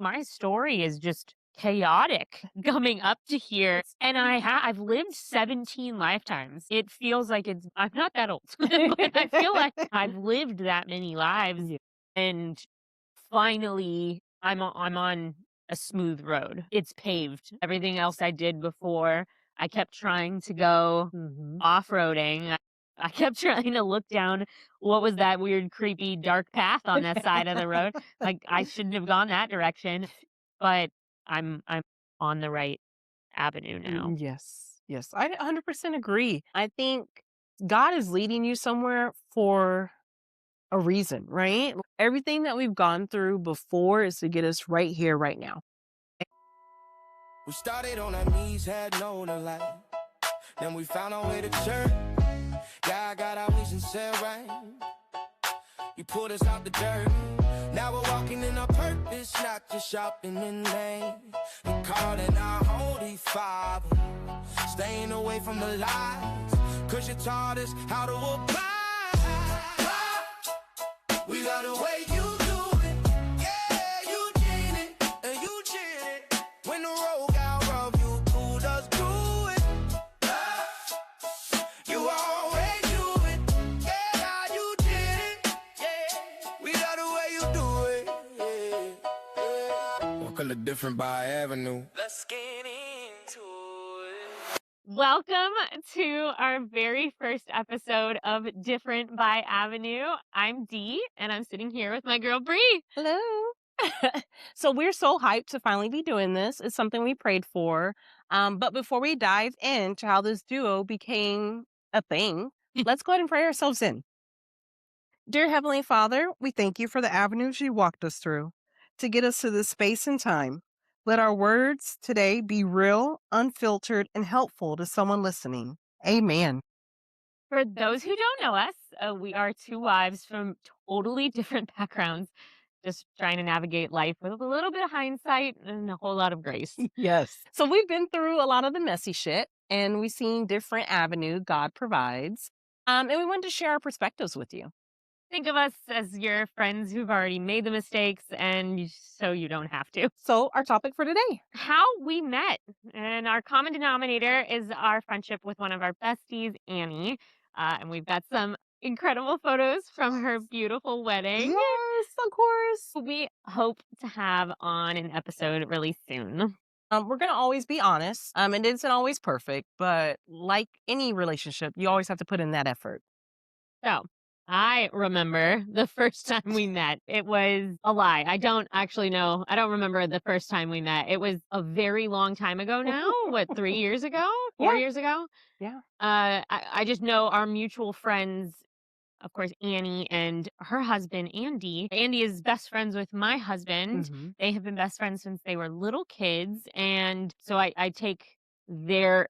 my story is just chaotic coming up to here. And I've lived 17 lifetimes. It feels like I'm not that old, but I feel like I've lived that many lives. Yeah. And finally, I'm on a smooth road. It's paved. Everything else I did before, I kept trying to go Mhm. off-roading. I kept trying to look down what was that weird, creepy, dark path on that side of the road. Like, I shouldn't have gone that direction, but I'm on the right avenue now. Yes. Yes. I 100% agree. I think God is leading you somewhere for a reason, right? Everything that we've gone through before is to get us right here, right now. We started on our knees, had no one light. Then we found our way to church. God got our vision set right. You pulled us out the dirt. Now we're walking in our purpose, not just shopping in vain. We're calling our Holy Father, staying away from the lies, 'cause you taught us how to apply. We got the way you do it. Yeah, you did it, and you did it. When the road got rough, you pulled us through it. You always do it. Yeah, you did it. Yeah, we got the way you do it. Yeah. Walk a little different by avenue. Let's get into it. Welcome to our very first episode of Different by Avenue. I'm Dee, and I'm sitting here with my girl Bree. Hello. So we're so hyped to finally be doing this. It's something we prayed for. But before we dive into how this duo became a thing, let's go ahead and pray ourselves in. Dear Heavenly Father, we thank you for the avenues you walked us through to get us to this space and time. Let our words today be real, unfiltered, and helpful to someone listening. Amen. For those who don't know us, we are two wives from totally different backgrounds, just trying to navigate life with a little bit of hindsight and a whole lot of grace. Yes. So we've been through a lot of the messy shit and we've seen different avenue God provides. And we wanted to share our perspectives with you. Think of us as your friends who've already made the mistakes, and so you don't have to. So our topic for today. How we met. And our common denominator is our friendship with one of our besties, Annie. And we've got some incredible photos from her beautiful wedding. Yes, of course. We hope to have on an episode really soon. We're going to always be honest. It isn't always perfect, but like any relationship, you always have to put in that effort. So I remember the first time we met. It was a lie. I don't actually know. I don't remember the first time we met. It was a very long time ago now. What, 3 years ago? 4 Yeah. years ago? Yeah. I just know our mutual friends, of course, Annie and her husband, Andy. Andy is best friends with my husband. Mhm. They have been best friends since they were little kids. And so I take their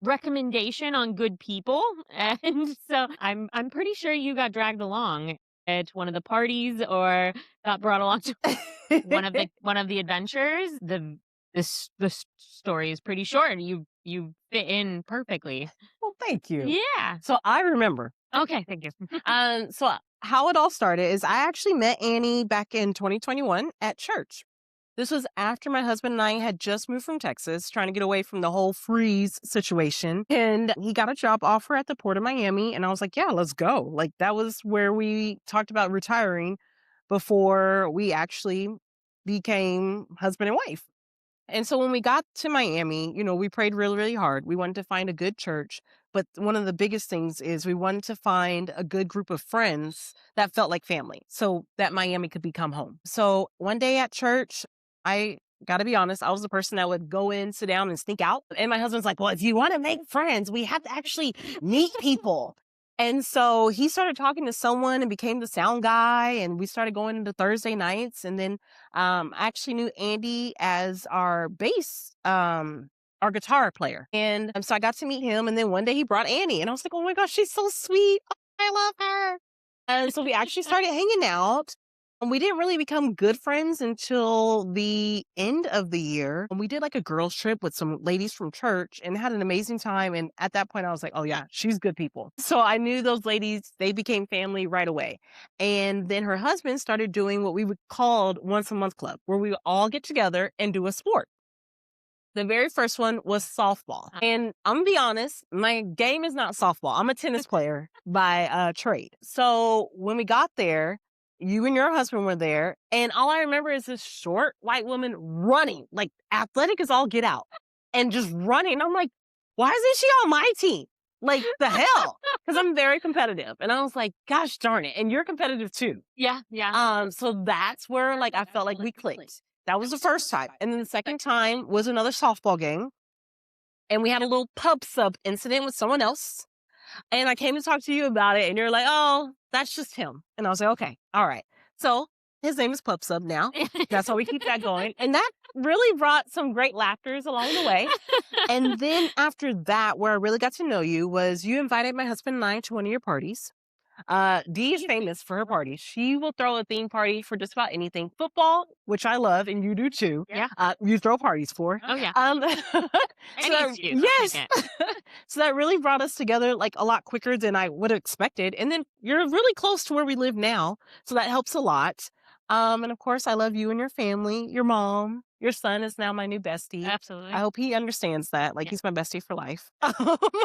recommendation on good people. And so I'm pretty sure you got dragged along at one of the parties or got brought along to one of the adventures. The story is pretty short. You fit in perfectly. Well, thank you. Yeah. So I remember. Okay, thank you. So how it all started is I actually met Annie back in 2021 at church. This was after my husband and I had just moved from Texas, trying to get away from the whole freeze situation. And he got a job offer at the Port of Miami. And I was like, yeah, let's go. Like, that was where we talked about retiring before we actually became husband and wife. And so when we got to Miami, we prayed really, really hard. We wanted to find a good church. But one of the biggest things is we wanted to find a good group of friends that felt like family so that Miami could become home. So one day at church, I got to be honest, I was the person that would go in, sit down, and sneak out. And my husband's like, well, if you want to make friends, we have to actually meet people. And so he started talking to someone and became the sound guy. And we started going into Thursday nights. And then I actually knew Andy as our bass, our guitar player. And so I got to meet him. And then one day he brought Annie. And I was like, oh my gosh, she's so sweet. Oh, I love her. And so we actually started hanging out. And we didn't really become good friends until the end of the year. And we did like a girls trip with some ladies from church and had an amazing time. And at that point, I was like, oh, yeah, she's good people. So I knew those ladies, they became family right away. And then her husband started doing what we would call once a month club, where we would all get together and do a sport. The very first one was softball. And I'm gonna be honest, my game is not softball. I'm a tennis player by trade. So when we got there, you and your husband were there, and all I remember is this short white woman running, like athletic as all get out, and just running. I'm like, why isn't she on my team? Like the hell? Because I'm very competitive. And I was like, gosh darn it. And you're competitive too. Yeah, yeah. So that's where like I felt like we clicked. That was the first time. And then the second time was another softball game. And we had a little pub sub incident with someone else. And I came to talk to you about it. And you're like, oh, that's just him. And I was like, okay, all right. So his name is Pub Sub now. That's how we keep that going. And that really brought some great laughters along the way. And then after that, where I really got to know you was you invited my husband and I to one of your parties. Dee is famous for her parties. She will throw a theme party for just about anything. Football, which I love, and you do too. Yeah. You throw parties for. Oh, yeah. So Any that, excuse, I'll yes. take So that really brought us together like a lot quicker than I would have expected. And then you're really close to where we live now, so that helps a lot. And of course, I love you and your family, your mom. Your son is now my new bestie. Absolutely. I hope he understands that. Like Yeah. he's my bestie for life.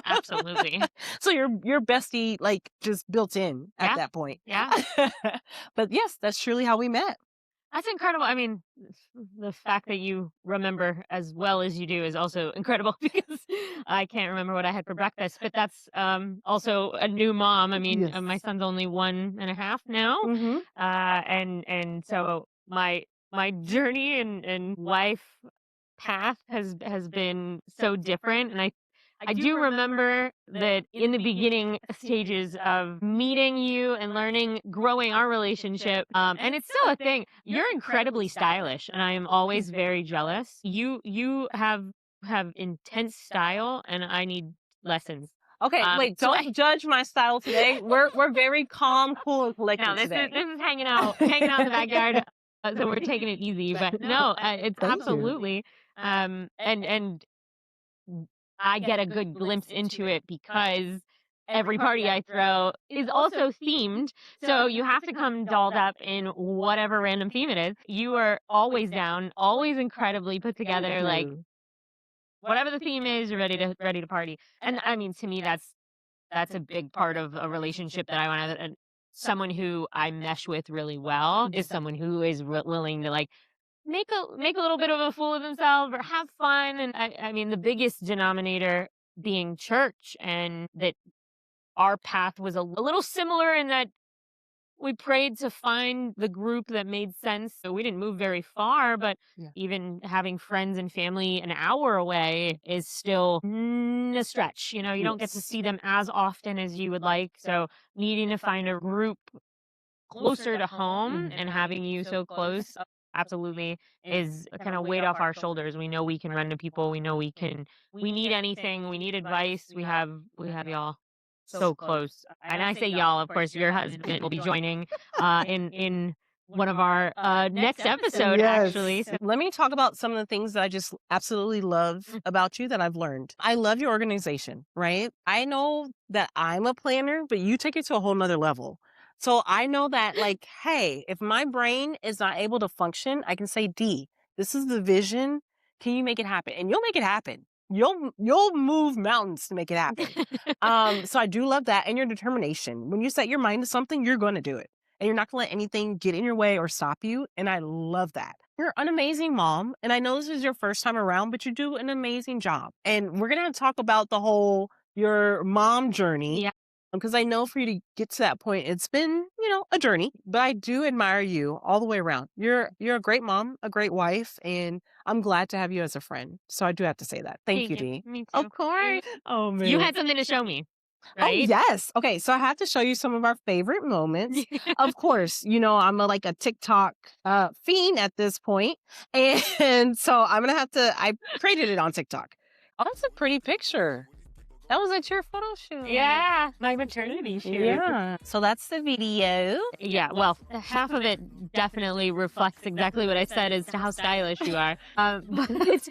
Absolutely. So your bestie like just built in at Yeah. that point. Yeah. But yes, that's truly how we met. That's incredible. I mean, the fact that you remember as well as you do is also incredible because I can't remember what I had for breakfast, but that's also a new mom. I mean, Yes. my son's only 1.5 now. Mm-hmm. And so my journey and life path has been so different. And I do remember that in the beginning stages of meeting you and learning, growing our relationship, and it's still a thing. You're incredibly stylish, and I am always very jealous. You have intense style, and I need lessons. Okay, wait, So don't judge my style today. We're very calm, cool, and collected no, this today. is hanging out in the backyard. So we're taking it easy, but no, it's Thank you. absolutely. And I get a good glimpse into it because every party I throw is also themed. So you have to come dolled up in whatever random theme it is. You are always down, always incredibly put together. Like whatever the theme is, you're ready to party. And I mean, to me, that's a big part of a relationship that I want to. And someone who I mesh with really well is someone who is willing to like make a little bit of a fool of themselves or have fun. And I mean, the biggest denominator being church, and that our path was a little similar in that we prayed to find the group that made sense. So we didn't move very far, but Yeah. even having friends and family an hour away is still a stretch. You know, you don't get to Yes. see them as often as you would like. So needing to find a group closer to home and having you so close absolutely is a kind of weight off our shoulders. We know we can run to people. We know we need anything. We need advice. We have y'all so close. And I say y'all, of course, your husband will be joining in one of our next episode, actually. So, Let me talk about some of the things that I just absolutely love about you that I've learned. I love your organization, right? I know that I'm a planner, but you take it to a whole nother level. So I know that like, hey, if my brain is not able to function, I can say, D, this is the vision. Can you make it happen? And you'll make it happen. You'll move mountains to make it happen. So I do love that, and your determination. When you set your mind to something, you're going to do it. And you're not going to let anything get in your way or stop you. And I love that. You're an amazing mom. And I know this is your first time around, but you do an amazing job. And we're going to talk about your mom journey. yeah. Because I know for you to get to that point, it's been, a journey. But I do admire you all the way around. You're a great mom, a great wife, and I'm glad to have you as a friend. So I do have to say that. Thank you, Dee. Me too. Of course. Oh, man. You had something to show me, Oh, right? yes. Okay, so I have to show you some of our favorite moments. Of course, I'm a TikTok fiend at this point. And so I created it on TikTok. Oh, that's a pretty picture. That was at your photo shoot. Yeah, my maternity shoot. Yeah. So that's the video. Yeah, well, half of it definitely reflects exactly what I said as to how stylish you are. But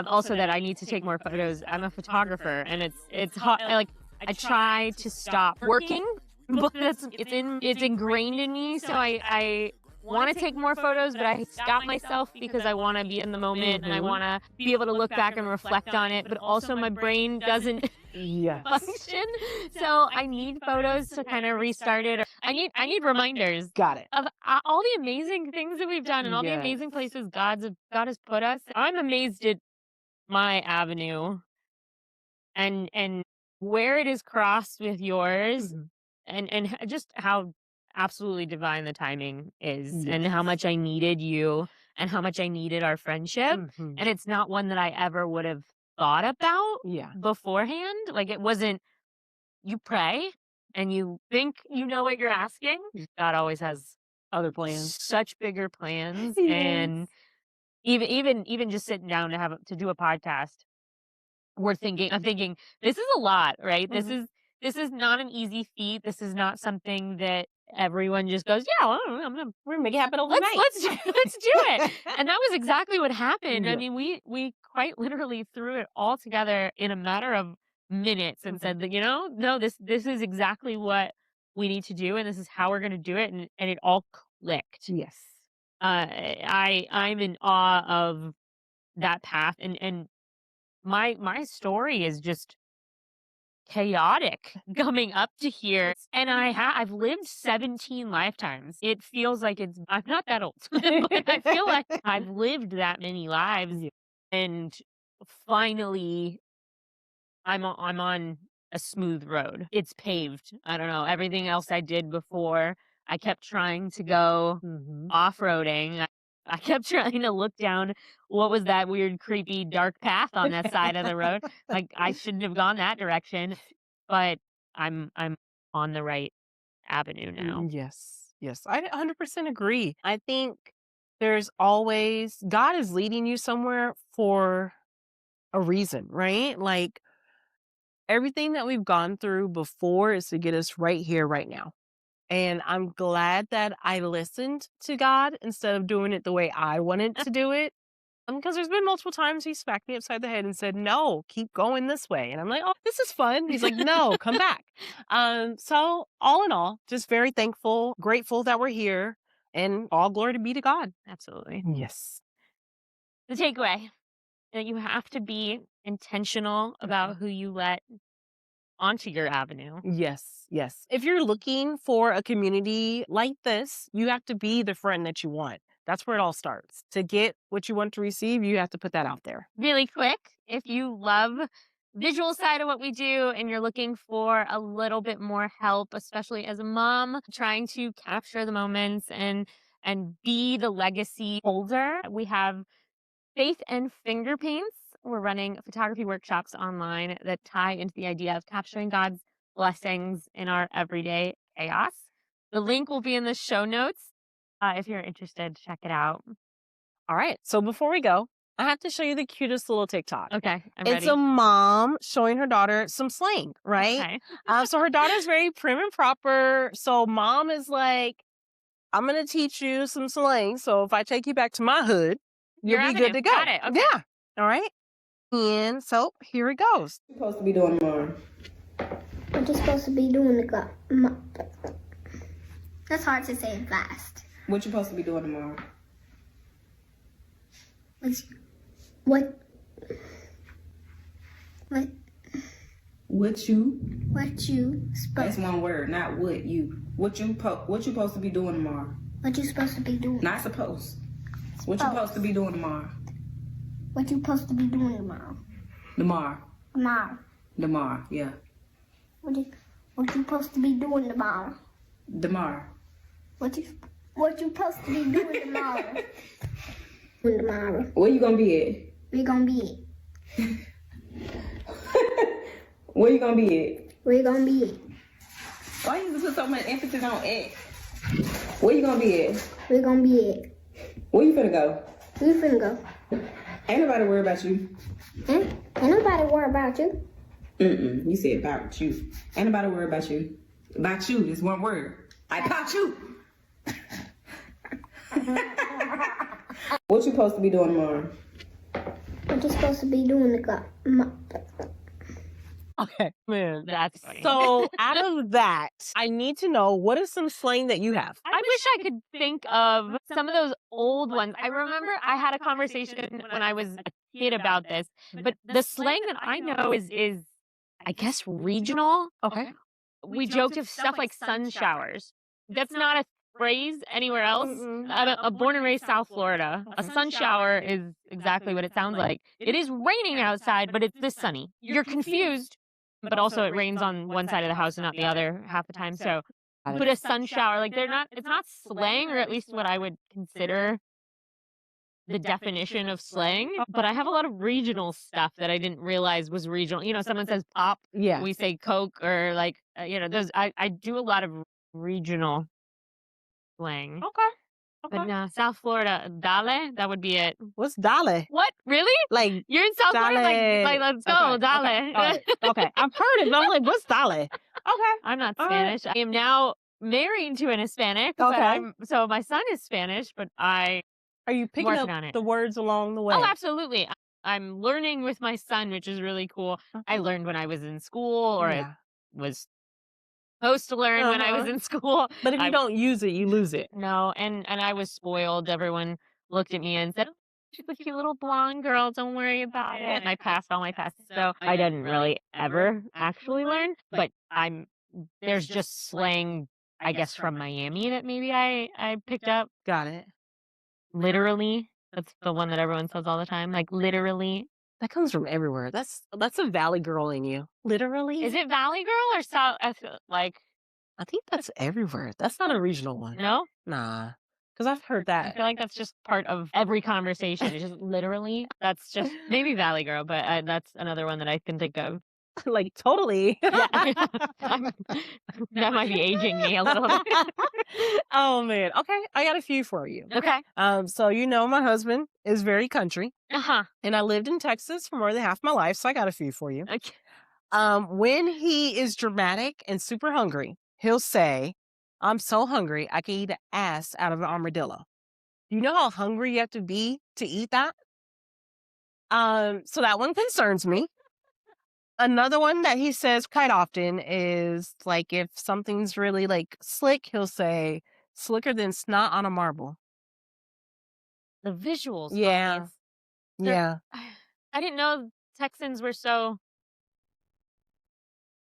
also that I need to take more photos. I'm a photographer, and it's hard. Like, I try to stop working, but it's ingrained in me. So I want to take more photos, but I stop myself because I want to be in the moment and I want to be able to look back and reflect on it. But also, my brain doesn't function, so I need photos to kind of restart it. I need reminders. Got it. Of all the amazing things that we've done and all the amazing places God has put us. I'm amazed at my avenue and where it is crossed with yours, and just how absolutely divine the timing is, and how much I needed you and how much I needed our friendship. And it's not one that I ever would have thought about beforehand. Like, it wasn't, you pray and you think you know what you're asking. God always has Other plans. such bigger plans. And even just sitting down to do a podcast, I'm thinking, this is a lot, right? This is not an easy feat. This is not something that everyone just goes, yeah, well, We're gonna make it happen overnight. let's do it. And that was exactly what happened. I mean, we quite literally threw it all together in a matter of minutes and said that, no, this is exactly what we need to do, and this is how we're going to do it, and it all clicked. Yes. I'm in awe of that path, and my story is just chaotic coming up to here, and I've lived 17 lifetimes. It feels like I'm not that old, but I feel like I've lived that many lives, and finally I'm on a smooth road. It's paved. I don't know, everything else I did before, I kept trying to go off-roading. I kept trying to look down what was that weird, creepy, dark path on that side of the road. Like, I shouldn't have gone that direction, but I'm on the right avenue now. Yes. I 100% agree. I think there's always, God is leading you somewhere for a reason, right? Like, everything that we've gone through before is to get us right here, right now. And I'm glad that I listened to God instead of doing it the way I wanted to do it. Because there's been multiple times he smacked me upside the head and said, no, keep going this way. And I'm like, oh, this is fun. He's like, no, come back. So all in all, just very thankful, grateful that we're here, and all glory to be to God. Absolutely. Yes. The takeaway, that you have to be intentional about who you let onto your avenue. Yes. If you're looking for a community like this, you have to be the friend that you want. That's where it all starts. To get what you want to receive, you have to put that out there. Really quick, if you love visual side of what we do and you're looking for a little bit more help, especially as a mom, trying to capture the moments and be the legacy holder, we have Faith and Finger Paints. We're running photography workshops online that tie into the idea of capturing God's blessings in our everyday chaos. The link will be in the show notes. If you're interested, check it out. All right. So before we go, I have to show you the cutest little TikTok. Okay, I'm It's ready. a mom showing her daughter some slang, right? Okay. So her daughter's very prim and proper. So mom is like, I'm going to teach you some slang. So if I take you back to my hood, you'll be good to go. Got it. Okay. Yeah. All right. And so here it goes. What you supposed to be doing tomorrow? What you supposed to be doing That's hard to say fast. What you supposed to be doing tomorrow? What you That's one word, not what you. What you supposed to be doing tomorrow? What you supposed to be doing? Not supposed. What you supposed to be doing tomorrow? What you supposed to be doing tomorrow? Tomorrow, yeah. What you supposed to be doing tomorrow? Tomorrow. What you supposed to be doing tomorrow? Tomorrow. Where you gonna be at? Where you gonna be at? Where you gonna be at? Where you gonna be at? Why you put so much emphasis on at? Where you gonna be at? Where you gonna be at? Where you finna go? Where you finna go? Ain't nobody worry about you. Ain't nobody worry about you. You said about you. Ain't nobody worry about you. About you, just one word. I caught you. What you supposed to be doing tomorrow? What you supposed to be doing Okay, man. That's funny. So out of that, I need to know, what is some slang that you have? I wish I could think of some of those old ones. I remember I had a conversation when I was a kid about this, but the slang that I know is I guess regional. Okay. We joked of stuff like sun showers. That's not a phrase anywhere else. I'm born and raised South Florida. A sun shower is exactly what it sounds like. It is raining outside, but it's this sunny. You're confused, but also it rains on one side of the house and not the other half the time. So, but a sun shower, like it's not slang, or at least what I would consider the definition of slang, but I have a lot of regional stuff that I didn't realize was regional. You know, someone says pop, Yeah. we say Coke, or like, those, I do a lot of regional slang. Okay. But no, South Florida, dale, that would be it. What's dale? What? Really? Like, You're in South Florida? dale. Like, let's go, Okay, dale. okay, all right, okay. I've heard it, but I'm like, what's dale? Okay. I'm not All right. Spanish. I am now married to an Hispanic. but Okay. so my son is Spanish, but Are you picking working up on it. the words along the way? Oh, absolutely. I'm learning with my son, which is really cool. I learned when I was in school, or I Yeah. was supposed to learn when I was in school. But if you don't use it, you lose it. No, and I was spoiled. Everyone looked at me and said, "Oh, she's a cute little blonde girl. Don't worry about it." And I passed all my tests, so I didn't really ever actually learn. But there's just slang, I guess, from Miami that maybe I picked up. Got it. Literally, that's the one that everyone says all the time. Like literally. That comes from everywhere. That's a Valley girl in you. Literally. Is it Valley Girl or South? Like, I think that's everywhere. That's not a regional one. no? Nah. Because I've heard I that. feel like that's just part of every conversation. It's just literally, that's just maybe Valley Girl, but that's another one that I can think of. Like, totally. Yeah. That might be aging me a little bit. Oh, man. Okay. I got a few for you. Okay. So my husband is very country, Uh-huh. and I lived in Texas for more than half my life, so I got a few for you. Okay. When he is dramatic and super hungry, he'll say, "I'm so hungry, I can eat an ass out of an armadillo." Do you know how hungry you have to be to eat that? So that one concerns me. Another one that he says quite often is, like, if something's really, like, slick, he'll say, "Slicker than snot on a marble." The visuals. Yeah. Yeah. I didn't know Texans were so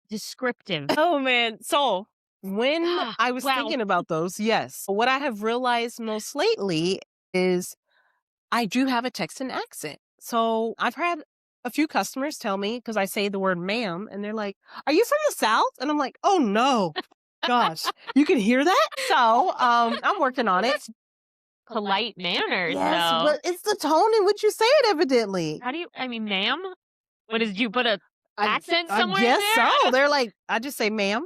descriptive. Oh, man. So when I was Wow. thinking about those, yes. What I have realized most lately is I do have a Texan accent. So I've had a few customers tell me, because I say the word ma'am, and they're like, "Are you from the South?" And I'm like, "Oh, no. Gosh, you can hear that?" So I'm working on it. Polite manners, Yes, though. but it's the tone in which you say it, evidently. How do you, ma'am? What did you put a accent somewhere I guess in there? so. They're like, I just say ma'am.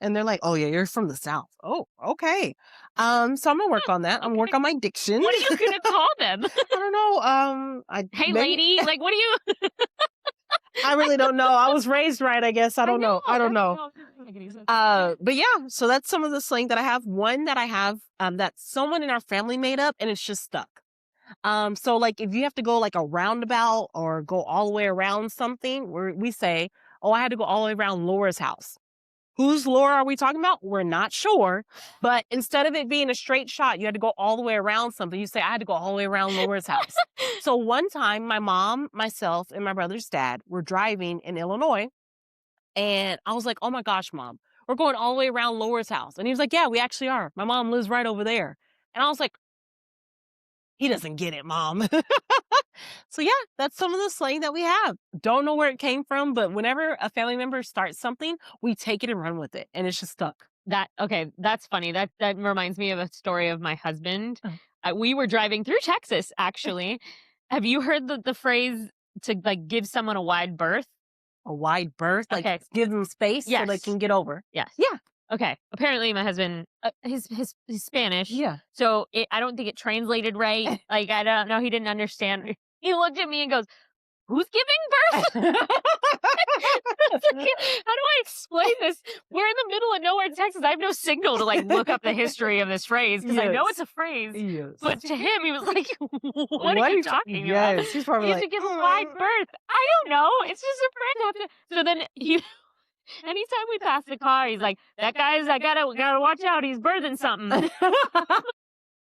And they're like, "Oh, yeah, you're from the South." Oh, okay. So I'm gonna work on that. I'm gonna work on my diction. What are you gonna call them? I don't know. Hey, lady, like, what do you? I really don't know. I was raised right, I guess. I don't know. But yeah, so that's some of the slang that I have. One that I have that someone in our family made up, and it's just stuck. So like if you have to go like a roundabout or go all the way around something, we say, "Oh, I had to go all the way around Laura's house." Whose Laura are we talking about? We're not sure. But instead of it being a straight shot, you had to go all the way around something. You say, "I had to go all the way around Laura's house." So one time, my mom, myself, and my brother's dad were driving in Illinois. And I was like, "Oh my gosh, Mom, we're going all the way around Laura's house." And he was like, "Yeah, we actually are. My mom lives right over there." And I was like, "He doesn't get it, Mom." So yeah, that's some of the slang that we have. Don't know where it came from, but whenever a family member starts something, we take it and run with it, and it's just stuck. Okay, that's funny. That reminds me of a story of my husband. Oh. We were driving through Texas, actually. Have you heard the phrase to like give someone a wide berth? A wide berth, like Okay. give them space so they Yes. can get over. Yes. Yeah. Okay. Apparently, my husband, he's Spanish. Yeah. So I don't think it translated right. Like, I don't know. He didn't understand. He looked at me and goes, who's giving birth? How do I explain this? We're in the middle of nowhere, Texas. I have no signal to like look up the history of this phrase because I know Yes. it's a phrase. Yes. But to him, he was like, "What What are are you you ta- talking about?" Yes, he's probably He used like, to give a wide birth. I don't know. It's just a friend. So then he, anytime we pass the car, he's like, "That guy's. I gotta watch out. He's birthing something."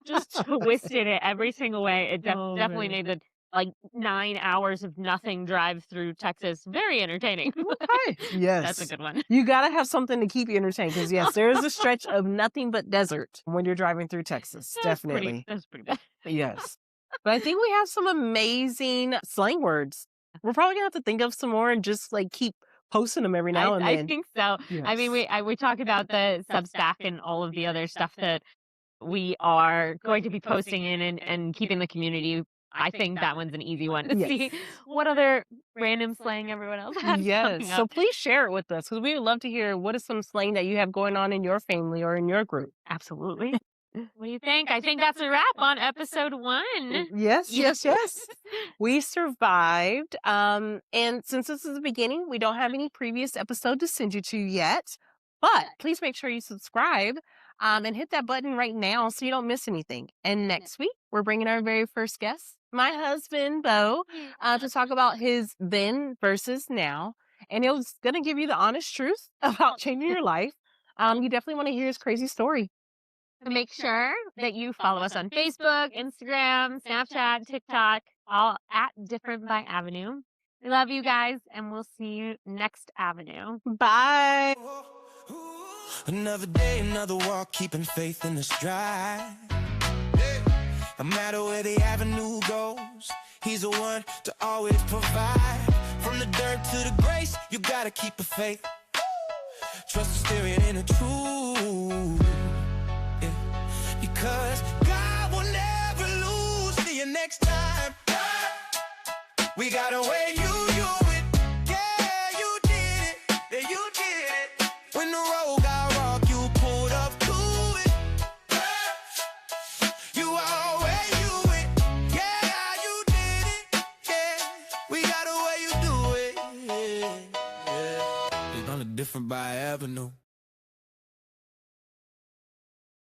Just twisted it every single way. It Oh, definitely man. made the like 9 hours of nothing drive through Texas very entertaining. Okay. That's a Yes. good one. You got to have something to keep you entertained because, yes, there is a stretch of nothing but desert when you're driving through Texas. Definitely. That's pretty bad. Yes. But I think we have some amazing slang words. We're probably going to have to think of some more and just like keep posting them every now and I then. think so. I mean, Yes. we talked about the Substack and all of the other stuff that we are going to be posting in and keeping the community. I think that one's an easy one to Yes. see what other random slang everyone else has Yes. coming So up. please share it with us because we would love to hear what is some slang that you have going on in your family or in your group. Absolutely. What do you think? I think that's a wrap on episode 1. Yes. We survived. And since this is the beginning, we don't have any previous episode to send you to yet. But please make sure you subscribe and hit that button right now so you don't miss anything. And next week, we're bringing our very first guest, my husband, Bo, to talk about his then versus now. And it was going to give you the honest truth about changing your life. You definitely want to hear his crazy story. So make sure that you follow us on Facebook, Instagram, Snapchat, TikTok, all at Different by Avenue. We love you guys, and we'll see you next Avenue. Bye. Another day, another walk, keeping faith in the stride. No matter where the avenue goes, he's the one to always provide. From the dirt to the grace, you gotta keep the faith. Trust the spirit and the truth. Because God will never lose. See you next time. We got a way you do it. Yeah, you did it. Yeah, you did it. When the road got rock, you pulled up to it. You always do it. Yeah, you did it. Yeah, we got a way you do it. Yeah. It's on a different by avenue.